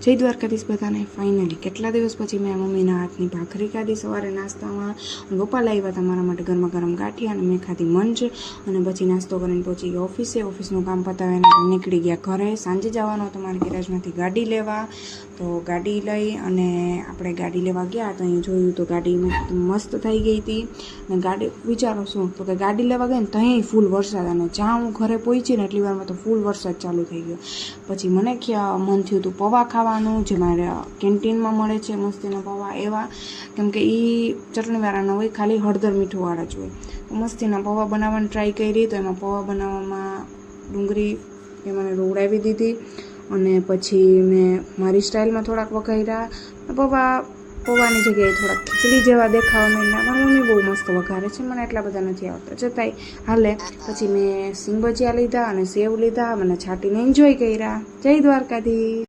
જય દ્વારકાધીશ બધાને. ફાઇનલી કેટલા દિવસ પછી મેં મમ્મીના હાથની ભાખરી ખાધી સવારે નાસ્તામાં. પપ્પા લાવ્યા હતા મારા માટે ગરમા ગરમ ગાંઠિયા અને મેં ખાધી મંચ. અને પછી નાસ્તો કરીને પહોંચી ગઈ ઓફિસે. ઓફિસનું કામ પતાવીને નીકળી ગયા ઘરે. સાંજે જવાનો હતો મારા ગેરેજમાંથી ગાડી લેવા. તો ગાડી લઈ અને આપણે ગાડી લેવા ગયા તો અહીં જોયું તો ગાડી મસ્ત થઈ ગઈ હતી. અને ગાડી વિચારો શું તો કે ગાડી લેવા ગઈ ને ત્યાં ફૂલ વરસાદ, અને જ્યાં હું ઘરે પહોંચી ને એટલી વારમાં તો ફૂલ વરસાદ ચાલુ થઈ ગયો. પછી મને મન થયું હતું પૌવા ખાવાનું, જે મારે કેન્ટીનમાં મળે છે મસ્તીના પૌવા એવા, કેમ કે એ ચટણીવાળા ન હોય, ખાલી હળદર મીઠુંવાળા જ હોય. તો મસ્તીના પૌવા બનાવવાની ટ્રાય કરી. તો એમાં પૌવા બનાવવામાં ડુંગળી એ મને રોવડાવી દીધી અને પછી મેં મારી સ્ટાઇલમાં થોડાક વઘાર્યા. પૌવાની જગ્યાએ થોડાક ખીચડી જેવા દેખાવા માંડ્યા. મારી મમ્મી બહુ મસ્ત વઘારે છે, મને એટલા બધા નથી આવડતા, છતાંય હાલે. પછી મેં સિંગ ભજીયા લીધા અને સેવ લીધા, મને છાટીને એન્જોય કર્યા. જય દ્વારકાધીશ.